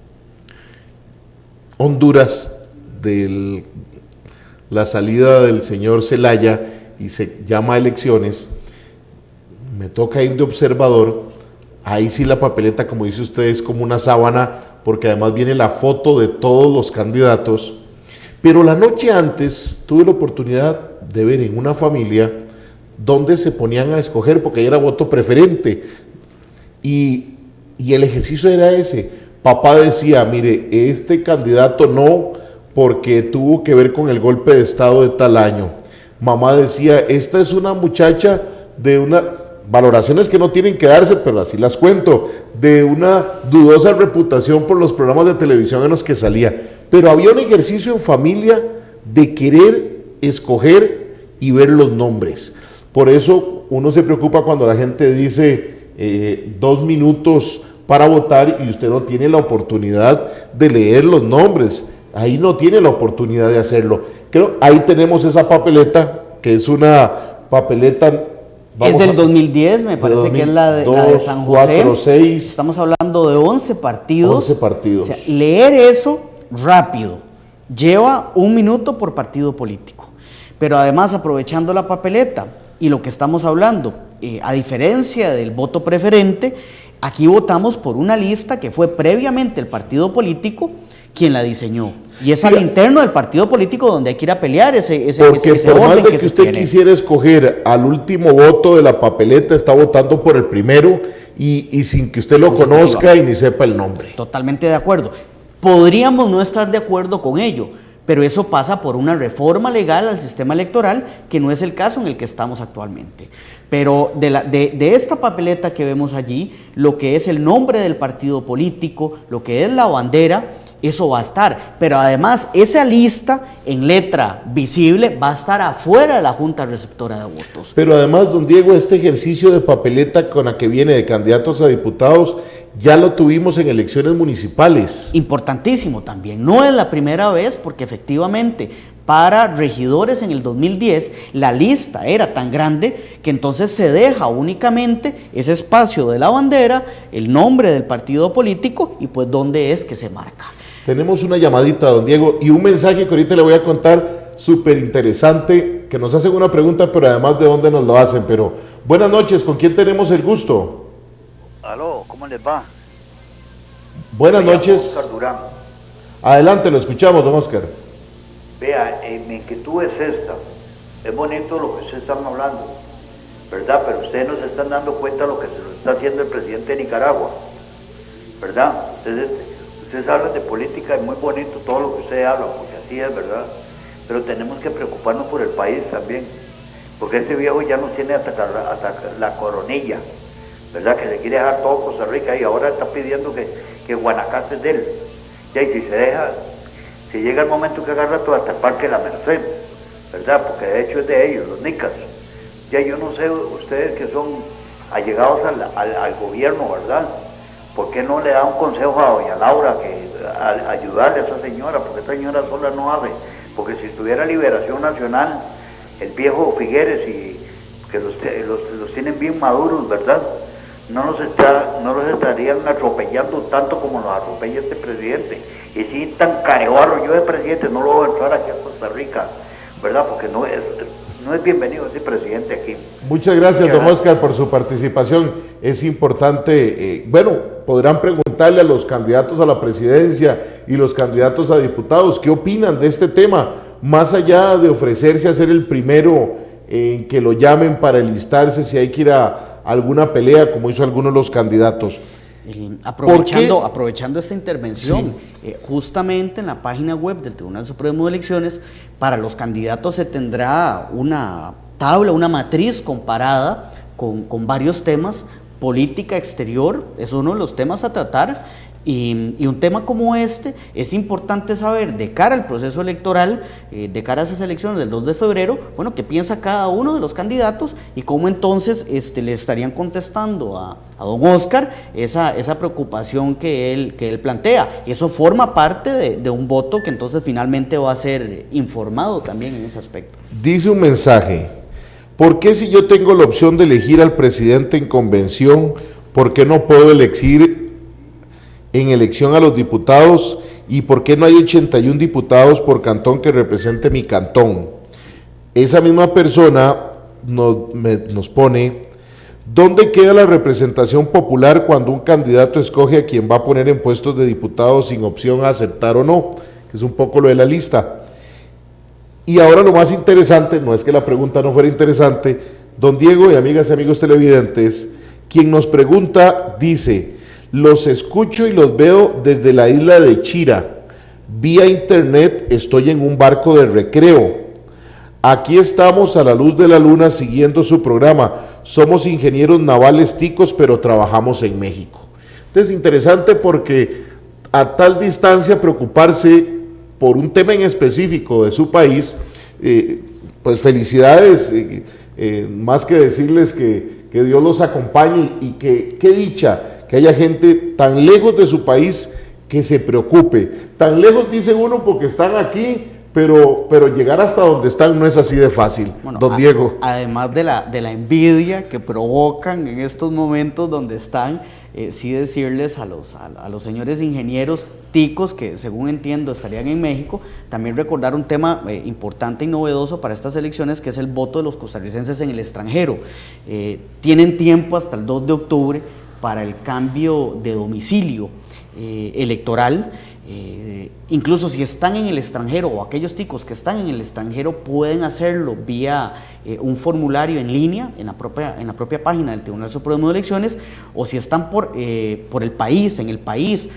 Honduras, de la salida del señor Zelaya, y se llama elecciones, me toca ir de observador. Ahí sí la papeleta, como dice usted, es como una sábana, porque además viene la foto de todos los candidatos. Pero la noche antes tuve la oportunidad de ver en una familia donde se ponían a escoger, porque ahí era voto preferente. Y el ejercicio era ese. Papá decía, mire, este candidato no, porque tuvo que ver con el golpe de estado de tal año. Mamá decía, esta es una muchacha de una... valoraciones que no tienen que darse, pero así las cuento, de una dudosa reputación por los programas de televisión en los que salía. Pero había un ejercicio en familia de querer escoger y ver los nombres. Por eso uno se preocupa cuando la gente dice 2 minutos para votar y usted no tiene la oportunidad de leer los nombres. Ahí no tiene la oportunidad de hacerlo. Creo ahí tenemos esa papeleta, que es una papeleta... Es del 2010, me parece que es la de San José. 4, 6. Estamos hablando de 11 partidos. 11 partidos. O sea, leer eso rápido lleva 1 minuto por partido político. Pero además, aprovechando la papeleta y lo que estamos hablando, a diferencia del voto preferente, aquí votamos por una lista que fue previamente el partido político quien la diseñó. Y es al interno del partido político donde hay que ir a pelear ese por más orden de que usted tiene. quisiera escoger al último voto de la papeleta, está votando por el primero y sin que usted lo conozca y ni sepa el nombre. Totalmente de acuerdo. Podríamos no estar de acuerdo con ello, pero eso pasa por una reforma legal al sistema electoral, que no es el caso en el que estamos actualmente. Pero de esta papeleta que vemos allí, lo que es el nombre del partido político, lo que es la bandera, eso va a estar. Pero además, esa lista en letra visible va a estar afuera de la Junta Receptora de Votos. Pero además, don Diego, este ejercicio de papeleta con la que viene de candidatos a diputados, ya lo tuvimos en elecciones municipales. Importantísimo también. No es la primera vez, porque efectivamente para regidores en el 2010 la lista era tan grande que entonces se deja únicamente ese espacio de la bandera, el nombre del partido político y pues dónde es que se marca. Tenemos una llamadita, don Diego, y un mensaje que ahorita le voy a contar súper interesante, que nos hacen una pregunta, pero además de dónde nos lo hacen. Pero buenas noches, ¿con quién tenemos el gusto? Aló, ¿cómo les va? Buenas noches. Oscar Durán. Adelante, lo escuchamos, don Oscar. Vea, mi inquietud es esta. Es bonito lo que ustedes están hablando, ¿verdad? Pero ustedes no se están dando cuenta de lo que se lo está haciendo el presidente de Nicaragua, ¿verdad? Ustedes hablan de política, es muy bonito todo lo que ustedes hablan, porque así es, ¿verdad? Pero tenemos que preocuparnos por el país también, porque este viejo ya nos tiene hasta la coronilla, ¿verdad? Que se quiere dejar todo Costa Rica y ahora está pidiendo que Guanacaste es de él. Ya, y si se deja, si llega el momento que agarra todo hasta el Parque de la Merced, ¿verdad? Porque de hecho es de ellos, los nicas. Ya yo no sé, ustedes que son allegados al gobierno, ¿verdad? ¿Por qué no le da un consejo a doña Laura a ayudarle a esa señora? Porque esa señora sola no hace. Porque si estuviera Liberación Nacional, el viejo Figueres, y que los tienen bien maduros, ¿verdad? No los estarían atropellando tanto como los atropella este presidente. Y si tan carebarro yo de presidente no lo voy a entrar aquí a Costa Rica, ¿verdad? Porque no es bienvenido este presidente aquí. Muchas gracias, don Oscar, por su participación. Es importante, podrán preguntarle a los candidatos a la presidencia y los candidatos a diputados qué opinan de este tema, más allá de ofrecerse a ser el primero en que lo llamen para enlistarse, si hay que ir a alguna pelea, como hizo algunos de los candidatos. Aprovechando esta intervención, sí. Justamente en la página web del Tribunal Supremo de Elecciones, para los candidatos se tendrá una tabla, una matriz comparada con varios temas. Política exterior es uno de los temas a tratar, y un tema como este es importante saber de cara al proceso electoral, de cara a esas elecciones del 2 de febrero, bueno, qué piensa cada uno de los candidatos y cómo entonces le estarían contestando a don Oscar esa preocupación que él plantea. Y eso forma parte de un voto que entonces finalmente va a ser informado también en ese aspecto. Dice un mensaje: ¿por qué si yo tengo la opción de elegir al presidente en convención, por qué no puedo elegir en elección a los diputados, y por qué no hay 81 diputados por cantón que represente mi cantón? Esa misma persona nos pone: ¿dónde queda la representación popular cuando un candidato escoge a quien va a poner en puestos de diputados sin opción a aceptar o no? Que es un poco lo de la lista. Y ahora lo más interesante, no es que la pregunta no fuera interesante, don Diego y amigas y amigos televidentes, quien nos pregunta dice: los escucho y los veo desde la isla de Chira. Vía internet estoy en un barco de recreo. Aquí estamos a la luz de la luna siguiendo su programa. Somos ingenieros navales ticos, pero trabajamos en México. Entonces, interesante porque a tal distancia preocuparse por un tema en específico de su país, pues felicidades, más que decirles que Dios los acompañe y que qué dicha que haya gente tan lejos de su país que se preocupe. Tan lejos dice uno porque están aquí, pero llegar hasta donde están no es así de fácil. Bueno, don Diego. Además de la envidia que provocan en estos momentos donde están, sí decirles a los señores ingenieros ticos que según entiendo estarían en México, también recordar un tema importante y novedoso para estas elecciones, que es el voto de los costarricenses en el extranjero. Tienen tiempo hasta el 2 de octubre para el cambio de domicilio electoral. Incluso si están en el extranjero, o aquellos ticos que están en el extranjero pueden hacerlo vía un formulario en línea en la propia página del Tribunal Supremo de Elecciones, o si están por el país, en el país,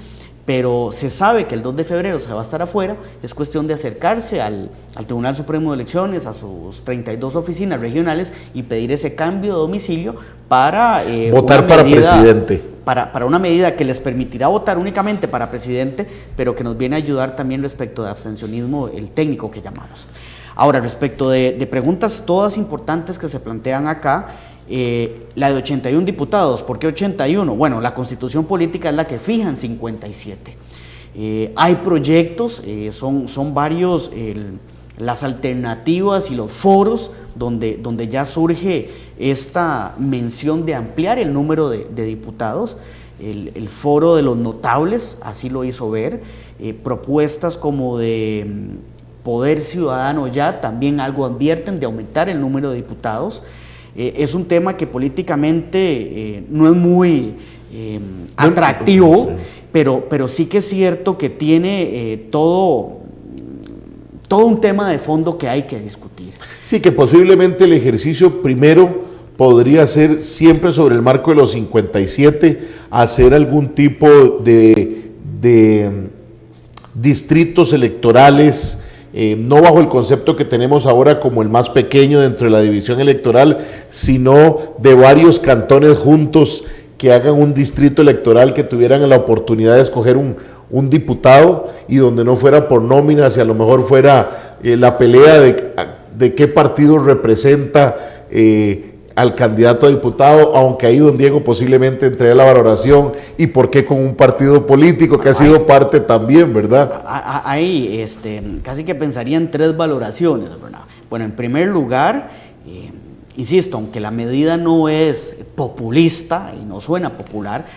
pero se sabe que el 2 de febrero se va a estar afuera, es cuestión de acercarse al Tribunal Supremo de Elecciones, a sus 32 oficinas regionales, y pedir ese cambio de domicilio para votar para presidente. Para una medida que les permitirá votar únicamente para presidente, pero que nos viene a ayudar también respecto de abstencionismo, el técnico que llamamos. Ahora, respecto de preguntas todas importantes que se plantean acá, la de 81 diputados, ¿por qué 81? Bueno, la Constitución Política es la que fijan 57. Hay proyectos, son varios las alternativas y los foros donde ya surge esta mención de ampliar el número de diputados. El foro de los notables así lo hizo ver, propuestas como de Poder Ciudadano ya también algo advierten de aumentar el número de diputados. Es un tema que políticamente no es muy atractivo, pero sí que es cierto que tiene todo un tema de fondo que hay que discutir. Sí, que posiblemente el ejercicio primero podría ser siempre sobre el marco de los 57, hacer algún tipo de de distritos electorales, no bajo el concepto que tenemos ahora como el más pequeño dentro de la división electoral, sino de varios cantones juntos que hagan un distrito electoral, que tuvieran la oportunidad de escoger un diputado y donde no fuera por nóminas y a lo mejor fuera la pelea de qué partido representa al candidato a diputado, aunque ahí don Diego posiblemente entregue la valoración y por qué con un partido político que ha sido parte también, ¿verdad? Ahí casi que pensaría en 3 valoraciones, ¿verdad? Bueno, en primer lugar, insisto, aunque la medida no es populista y no suena popular,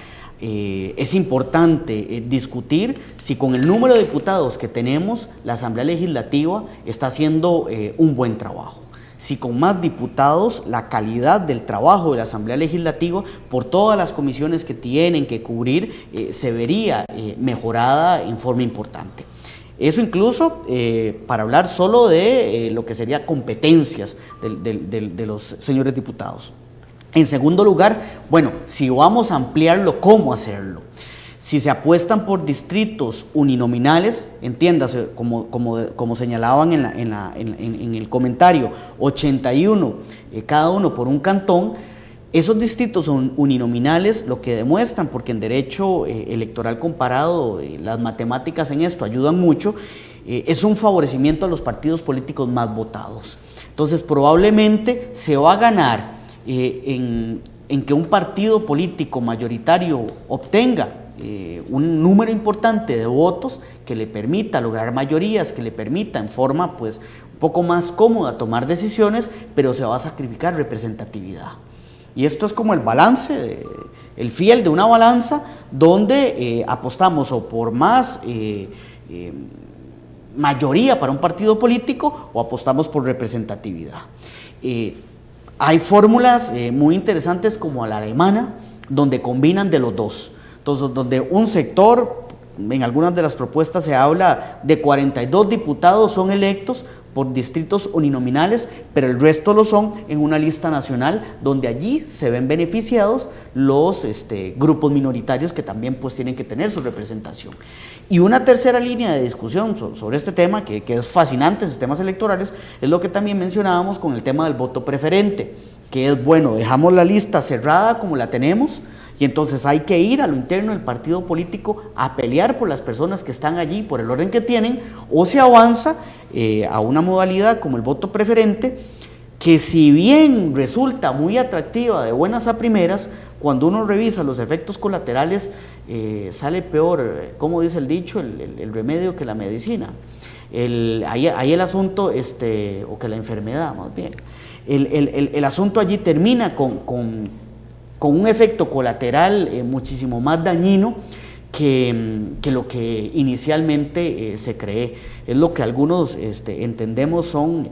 es importante discutir si con el número de diputados que tenemos, la Asamblea Legislativa está haciendo un buen trabajo. Si con más diputados la calidad del trabajo de la Asamblea Legislativa por todas las comisiones que tienen que cubrir se vería mejorada en forma importante. Eso incluso para hablar solo de lo que sería competencias de los señores diputados. En segundo lugar, bueno, si vamos a ampliarlo, ¿cómo hacerlo? Si se apuestan por distritos uninominales, entiéndase, como señalaban en el comentario, 81 cada uno por un cantón, esos distritos uninominales lo que demuestran, porque en derecho electoral comparado las matemáticas en esto ayudan mucho, es un favorecimiento a los partidos políticos más votados. Entonces probablemente se va a ganar en que un partido político mayoritario obtenga un número importante de votos que le permita lograr mayorías, que le permita en forma pues un poco más cómoda tomar decisiones, pero se va a sacrificar representatividad. Y esto es como el balance, el fiel de una balanza donde apostamos o por más mayoría para un partido político o apostamos por representatividad. Hay fórmulas muy interesantes como la alemana, donde combinan de los dos. Entonces, donde un sector, en algunas de las propuestas se habla de 42 diputados son electos por distritos uninominales, pero el resto lo son en una lista nacional, donde allí se ven beneficiados los grupos minoritarios que también pues tienen que tener su representación. Y una tercera línea de discusión sobre este tema, que es fascinante en sistemas electorales, es lo que también mencionábamos con el tema del voto preferente, que es, bueno, dejamos la lista cerrada como la tenemos, y entonces hay que ir a lo interno del partido político a pelear por las personas que están allí, por el orden que tienen, o se avanza a una modalidad como el voto preferente, que si bien resulta muy atractiva de buenas a primeras, cuando uno revisa los efectos colaterales, sale peor, como dice el dicho, el remedio que la medicina. Ahí el asunto, o que la enfermedad más bien, el asunto allí termina con un efecto colateral muchísimo más dañino que lo que inicialmente se cree. Es lo que algunos entendemos son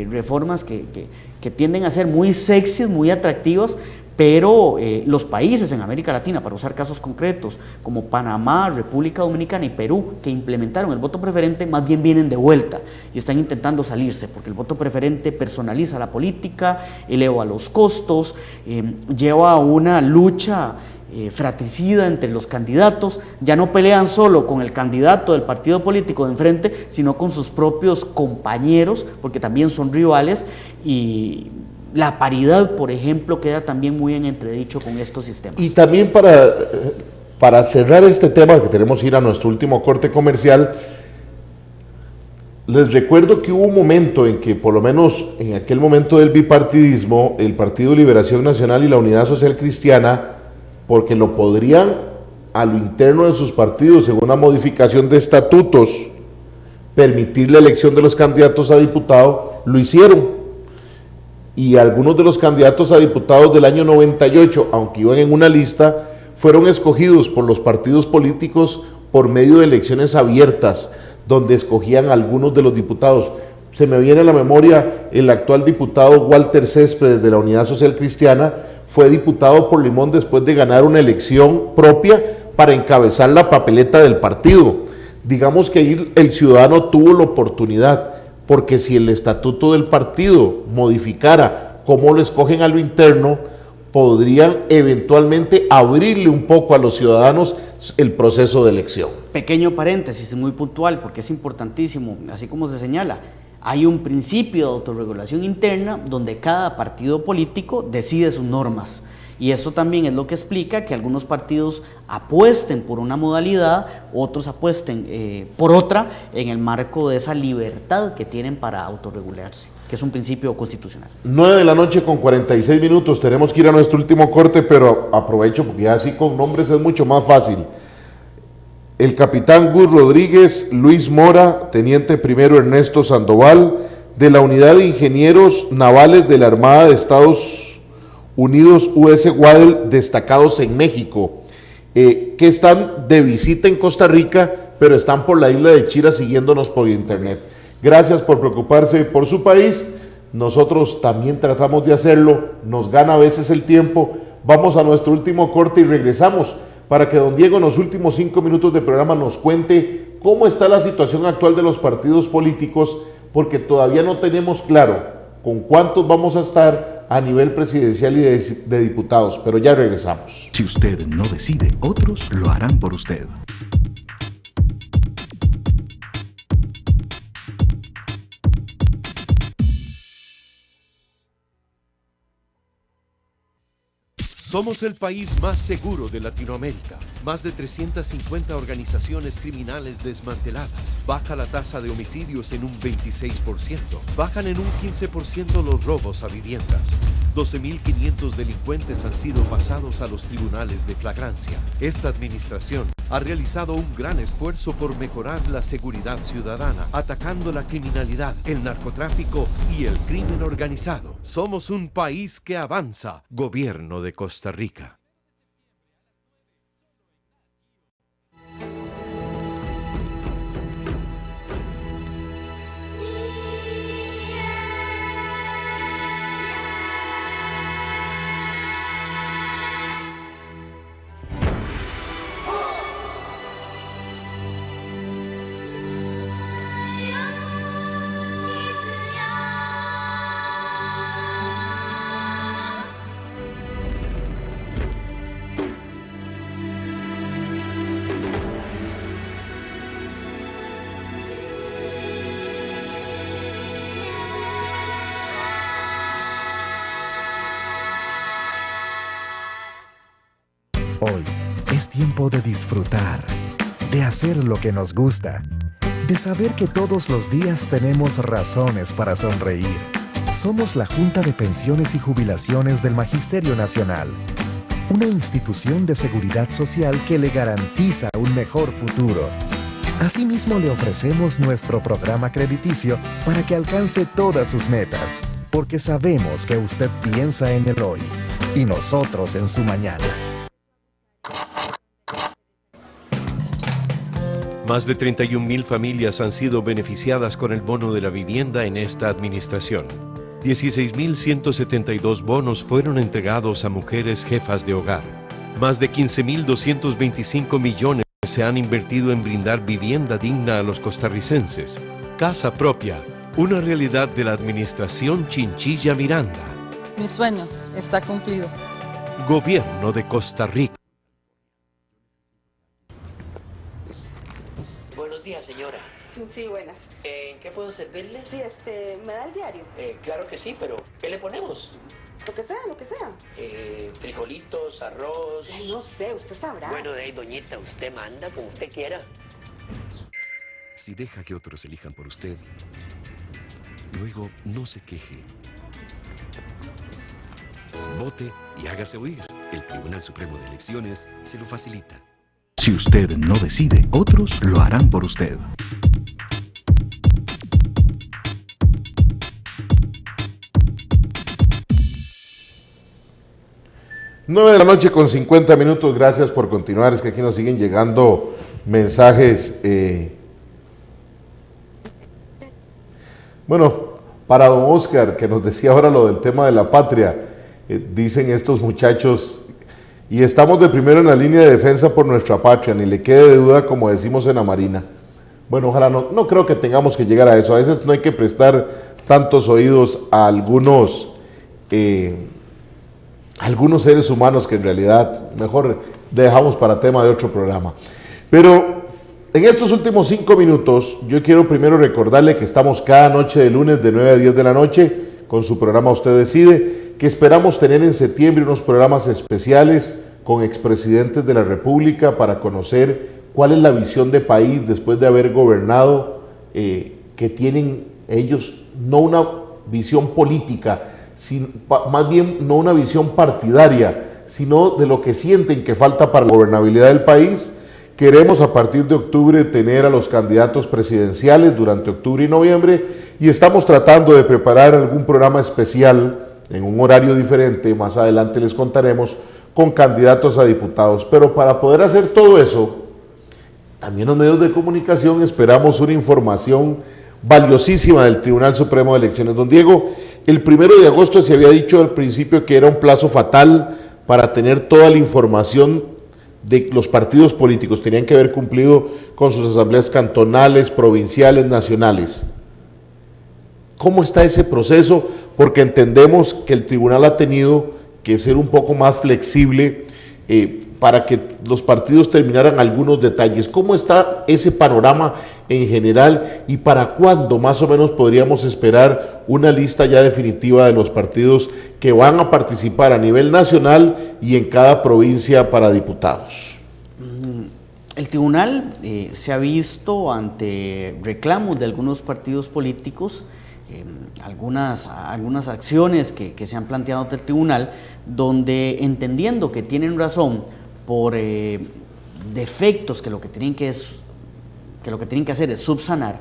reformas que tienden a ser muy sexys, muy atractivas, pero los países en América Latina, para usar casos concretos, como Panamá, República Dominicana y Perú, que implementaron el voto preferente, más bien vienen de vuelta y están intentando salirse, porque el voto preferente personaliza la política, eleva los costos, lleva a una lucha fratricida entre los candidatos, ya no pelean solo con el candidato del partido político de enfrente, sino con sus propios compañeros, porque también son rivales, y la paridad, por ejemplo, queda también muy en entredicho con estos sistemas. Y también para cerrar este tema, que tenemos que ir a nuestro último corte comercial, les recuerdo que hubo un momento en que, por lo menos en aquel momento del bipartidismo, el Partido Liberación Nacional y la Unidad Social Cristiana, porque lo podrían a lo interno de sus partidos, en una modificación de estatutos, permitir la elección de los candidatos a diputado, lo hicieron. Y algunos de los candidatos a diputados del año 98, aunque iban en una lista, fueron escogidos por los partidos políticos por medio de elecciones abiertas, donde escogían a algunos de los diputados. Se me viene a la memoria el actual diputado Walter Céspedes de la Unidad Social Cristiana, fue diputado por Limón después de ganar una elección propia para encabezar la papeleta del partido. Digamos que ahí el ciudadano tuvo la oportunidad, porque si el estatuto del partido modificara cómo lo escogen a lo interno, podrían eventualmente abrirle un poco a los ciudadanos el proceso de elección. Pequeño paréntesis, muy puntual, porque es importantísimo, así como se señala. Hay un principio de autorregulación interna donde cada partido político decide sus normas. Y eso también es lo que explica que algunos partidos apuesten por una modalidad, otros apuesten por otra, en el marco de esa libertad que tienen para autorregularse, que es un principio constitucional. 9:46 p.m, tenemos que ir a nuestro último corte, pero aprovecho porque ya así con nombres es mucho más fácil. El capitán Gus Rodríguez, Luis Mora, teniente primero Ernesto Sandoval, de la Unidad de Ingenieros Navales de la Armada de Estados Unidos, US Guadel, destacados en México, que están de visita en Costa Rica, pero están por la isla de Chira siguiéndonos por internet. Gracias por preocuparse por su país, nosotros también tratamos de hacerlo, nos gana a veces el tiempo. Vamos a nuestro último corte y regresamos para que don Diego en los últimos 5 minutos de programa nos cuente cómo está la situación actual de los partidos políticos, porque todavía no tenemos claro con cuántos vamos a estar a nivel presidencial y de diputados, pero ya regresamos. Si usted no decide, otros lo harán por usted. Somos el país más seguro de Latinoamérica. Más de 350 organizaciones criminales desmanteladas. Baja la tasa de homicidios en un 26%. Bajan en un 15% los robos a viviendas. 12.500 delincuentes han sido pasados a los tribunales de flagrancia. Esta administración ha realizado un gran esfuerzo por mejorar la seguridad ciudadana, atacando la criminalidad, el narcotráfico y el crimen organizado. Somos un país que avanza. Gobierno de Costa Rica. Hoy es tiempo de disfrutar, de hacer lo que nos gusta, de saber que todos los días tenemos razones para sonreír. Somos la Junta de Pensiones y Jubilaciones del Magisterio Nacional, una institución de seguridad social que le garantiza un mejor futuro. Asimismo, le ofrecemos nuestro programa crediticio para que alcance todas sus metas, porque sabemos que usted piensa en el hoy y nosotros en su mañana. Más de 31.000 familias han sido beneficiadas con el bono de la vivienda en esta administración. 16.172 bonos fueron entregados a mujeres jefas de hogar. Más de 15.225 millones se han invertido en brindar vivienda digna a los costarricenses. Casa propia, una realidad de la administración Chinchilla Miranda. Mi sueño está cumplido. Gobierno de Costa Rica. Buenos días, señora. Sí, buenas. ¿En qué puedo servirle? Sí, ¿me da el diario? Claro que sí, pero ¿qué le ponemos? Lo que sea, lo que sea. Frijolitos, arroz... Ay, no sé, usted sabrá. Bueno, de ahí, doñita, usted manda como usted quiera. Si deja que otros elijan por usted, luego no se queje. Vote y hágase oír. El Tribunal Supremo de Elecciones se lo facilita. Si usted no decide, otros lo harán por usted. Nueve de la noche con 50 minutos, gracias por continuar, es que aquí nos siguen llegando mensajes. Bueno, para don Oscar, que nos decía ahora lo del tema de la patria, dicen estos muchachos, y estamos de primero en la línea de defensa por nuestra patria, ni le quede de duda como decimos en la Marina. Bueno, ojalá no creo que tengamos que llegar a eso, a veces no hay que prestar tantos oídos a algunos algunos seres humanos que en realidad mejor dejamos para tema de otro programa. Pero en estos últimos 5 minutos yo quiero primero recordarle que estamos cada noche de lunes de 9 a 10 de la noche con su programa Usted Decide, que esperamos tener en septiembre unos programas especiales con expresidentes de la República para conocer cuál es la visión de país después de haber gobernado, que tienen ellos no una visión política, más bien no una visión partidaria, sino de lo que sienten que falta para la gobernabilidad del país. Queremos a partir de octubre tener a los candidatos presidenciales durante octubre y noviembre y estamos tratando de preparar algún programa especial en un horario diferente, más adelante les contaremos, con candidatos a diputados. Pero para poder hacer todo eso, también los medios de comunicación esperamos una información valiosísima del Tribunal Supremo de Elecciones. Don Diego, el 1 de agosto se había dicho al principio que era un plazo fatal para tener toda la información de los partidos políticos, tenían que haber cumplido con sus asambleas cantonales, provinciales, nacionales. ¿Cómo está ese proceso? Porque entendemos que el tribunal ha tenido que ser un poco más flexible para que los partidos terminaran algunos detalles. ¿Cómo está ese panorama en general y para cuándo más o menos podríamos esperar una lista ya definitiva de los partidos que van a participar a nivel nacional y en cada provincia para diputados? El tribunal se ha visto ante reclamos de algunos partidos políticos, algunas acciones que se han planteado ante el tribunal, donde entendiendo que tienen razón por defectos que lo que tienen que hacer es subsanar,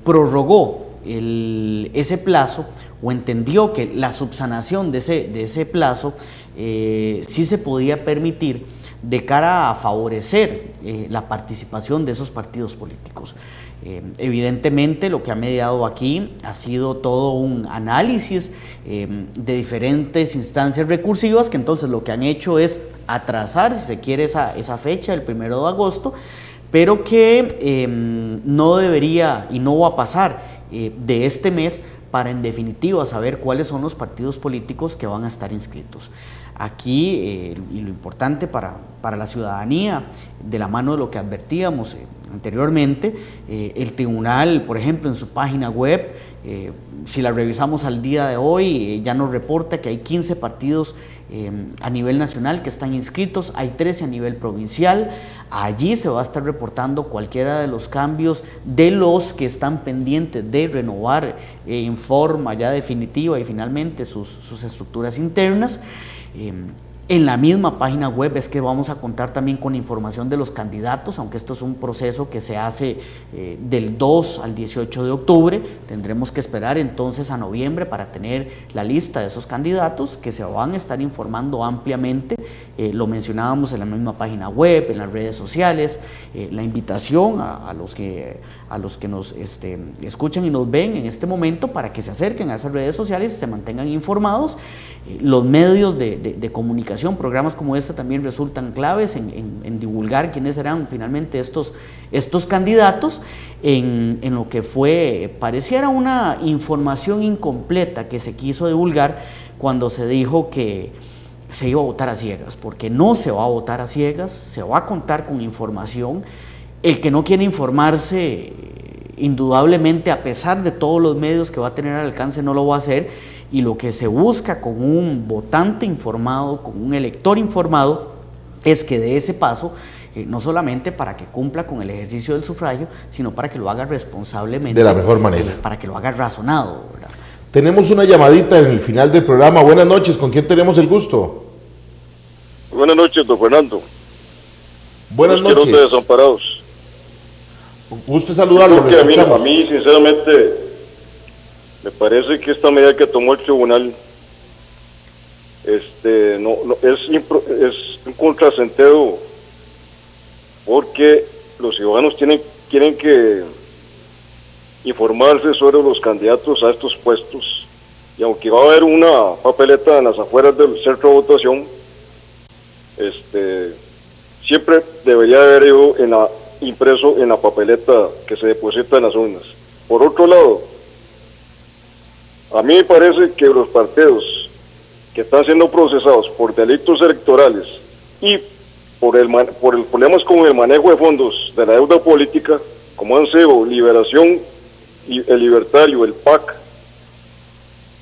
prorrogó ese plazo, o entendió que la subsanación de ese plazo sí se podía permitir de cara a favorecer la participación de esos partidos políticos. Evidentemente lo que ha mediado aquí ha sido todo un análisis de diferentes instancias recursivas que entonces lo que han hecho es atrasar, si se quiere, esa fecha, el 1 de agosto, pero que no debería y no va a pasar de este mes para en definitiva saber cuáles son los partidos políticos que van a estar inscritos. Aquí, y lo importante para la ciudadanía, de la mano de lo que advertíamos anteriormente, el tribunal, por ejemplo, en su página web, si la revisamos al día de hoy, ya nos reporta que hay 15 partidos a nivel nacional que están inscritos, hay 13 a nivel provincial. Allí se va a estar reportando cualquiera de los cambios de los que están pendientes de renovar en forma ya definitiva y finalmente sus estructuras internas. En la misma página web es que vamos a contar también con información de los candidatos, aunque esto es un proceso que se hace del 2 al 18 de octubre, tendremos que esperar entonces a noviembre para tener la lista de esos candidatos que se van a estar informando ampliamente, lo mencionábamos en la misma página web, en las redes sociales, la invitación a los que nos escuchan y nos ven en este momento para que se acerquen a esas redes sociales y se mantengan informados. Los medios de comunicación, programas como este también resultan claves en divulgar quiénes serán finalmente estos candidatos en lo que pareciera una información incompleta que se quiso divulgar cuando se dijo que se iba a votar a ciegas, porque no se va a votar a ciegas, se va a contar con información. El que no quiere informarse, indudablemente, a pesar de todos los medios que va a tener al alcance, no lo va a hacer. Y lo que se busca con un votante informado, con un elector informado, es que dé ese paso, no solamente para que cumpla con el ejercicio del sufragio, sino para que lo haga responsablemente. De la mejor manera. Para que lo haga razonado, ¿verdad? Tenemos una llamadita en el final del programa. Buenas noches, ¿con quién tenemos el gusto? Buenas noches, don Fernando. Buenas noches. De Desamparados. Gusto saludarlo. A mí, sinceramente, me parece que esta medida que tomó el tribunal es un contrasentido, porque los ciudadanos tienen que informarse sobre los candidatos a estos puestos, y aunque va a haber una papeleta en las afueras del centro de votación, siempre debería haber ido impreso en la papeleta que se deposita en las urnas. Por otro lado, a mí me parece que los partidos que están siendo procesados por delitos electorales y por el problemas con el manejo de fondos de la deuda política, como han sido Liberación, el Libertario, el PAC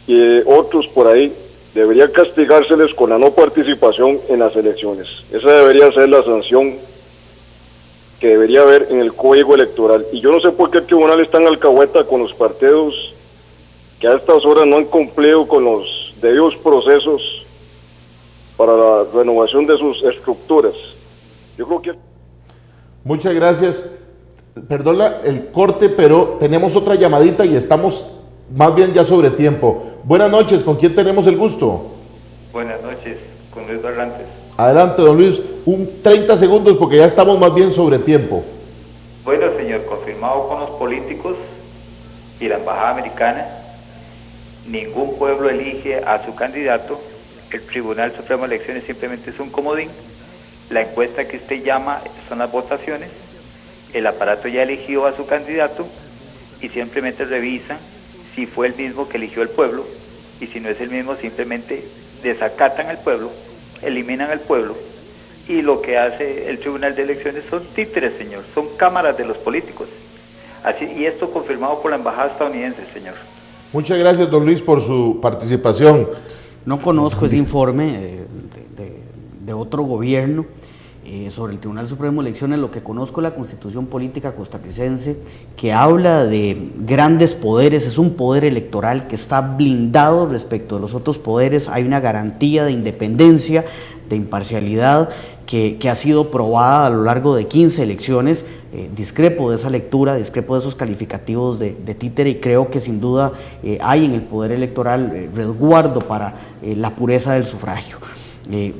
y otros por ahí, debería castigárseles con la no participación en las elecciones. Esa debería ser la sanción que debería haber en el Código Electoral. Y yo no sé por qué el tribunal está en alcahueta con los partidos que a estas horas no han cumplido con los debidos procesos para la renovación de sus estructuras. Yo creo que... Muchas gracias. Perdón el corte, pero tenemos otra llamadita y estamos más bien ya sobre tiempo. Buenas noches, ¿con quién tenemos el gusto? Buenas noches, con Luis Barrantes. Adelante, don Luis, 30 segundos porque ya estamos más bien sobre tiempo. Bueno, señor, confirmado con los políticos y la embajada americana, ningún pueblo elige a su candidato, el Tribunal Supremo de Elecciones simplemente es un comodín, la encuesta que usted llama son las votaciones, el aparato ya eligió a su candidato y simplemente revisan si fue el mismo que eligió el pueblo, y si no es el mismo simplemente desacatan al pueblo, eliminan al pueblo, y lo que hace el Tribunal de Elecciones son títeres, señor, son cámaras de los políticos. Así, y esto confirmado por la embajada estadounidense, señor. Muchas gracias, don Luis, por su participación. No conozco ese informe de otro gobierno sobre el Tribunal Supremo de Elecciones. Lo que conozco es la Constitución Política costarricense, que habla de grandes poderes. Es un poder electoral que está blindado respecto de los otros poderes. Hay una garantía de independencia, de imparcialidad, que ha sido probada a lo largo de 15 elecciones. Discrepo de esa lectura, discrepo de esos calificativos de títere, y creo que sin duda hay en el poder electoral resguardo para la pureza del sufragio.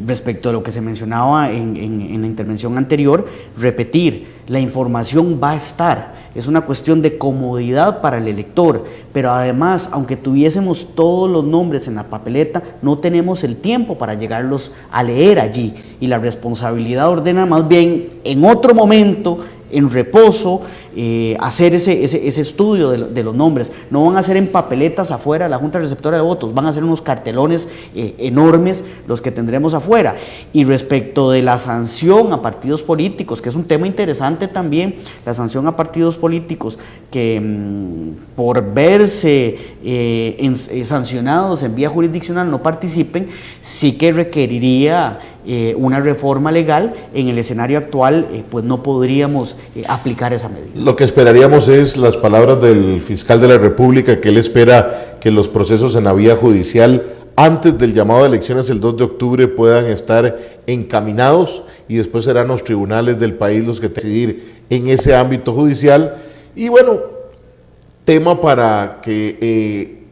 Respecto a lo que se mencionaba en la intervención anterior, repetir, la información va a estar, es una cuestión de comodidad para el elector, pero además, aunque tuviésemos todos los nombres en la papeleta, no tenemos el tiempo para llegarlos a leer allí, y la responsabilidad ordena más bien en otro momento, en reposo, hacer ese estudio de los nombres. No van a ser en papeletas afuera de la Junta Receptora de Votos, van a ser unos cartelones enormes los que tendremos afuera. Y respecto de la sanción a partidos políticos, que es un tema interesante también, la sanción a partidos políticos que por verse sancionados en vía jurisdiccional no participen, sí que requeriría una reforma legal. En el escenario actual pues no podríamos aplicar esa medida. Lo que esperaríamos es las palabras del fiscal de la República, que él espera que los procesos en la vía judicial antes del llamado de elecciones el 2 de octubre puedan estar encaminados, y después serán los tribunales del país los que decidir en ese ámbito judicial. Y bueno, tema para que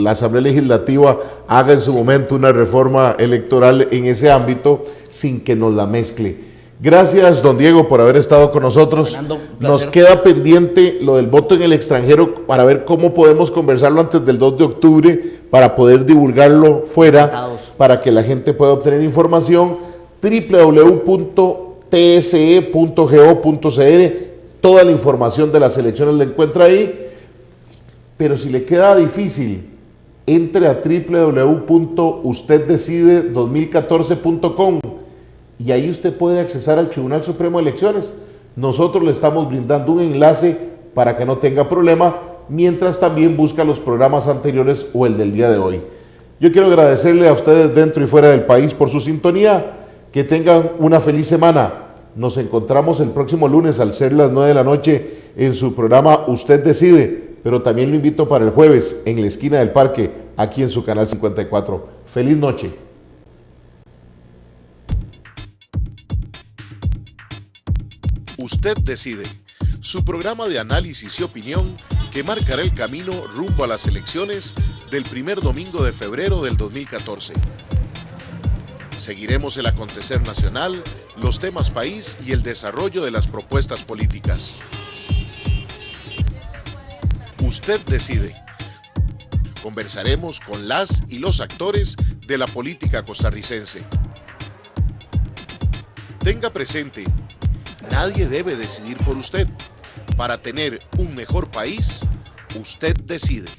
la Asamblea Legislativa haga en su momento una reforma electoral en ese ámbito sin que nos la mezcle. Gracias, don Diego, por haber estado con nosotros. Fernando, nos queda pendiente lo del voto en el extranjero para ver cómo podemos conversarlo antes del 2 de octubre para poder divulgarlo fuera, para que la gente pueda obtener información. www.tse.go.cr, toda la información de las elecciones la encuentra ahí, pero si le queda difícil, entre a www.usteddecide2014.com y ahí usted puede accesar al Tribunal Supremo de Elecciones. Nosotros le estamos brindando un enlace para que no tenga problema, mientras también busca los programas anteriores o el del día de hoy. Yo quiero agradecerle a ustedes dentro y fuera del país por su sintonía. Que tengan una feliz semana. Nos encontramos el próximo lunes al ser las 9 de la noche en su programa Usted Decide, pero también lo invito para el jueves en la esquina del parque, aquí en su canal 54. Feliz noche. Usted Decide, su programa de análisis y opinión que marcará el camino rumbo a las elecciones del primer domingo de febrero del 2014. Seguiremos el acontecer nacional, los temas país y el desarrollo de las propuestas políticas. Usted Decide. Conversaremos con las y los actores de la política costarricense. Tenga presente, nadie debe decidir por usted. Para tener un mejor país, usted decide.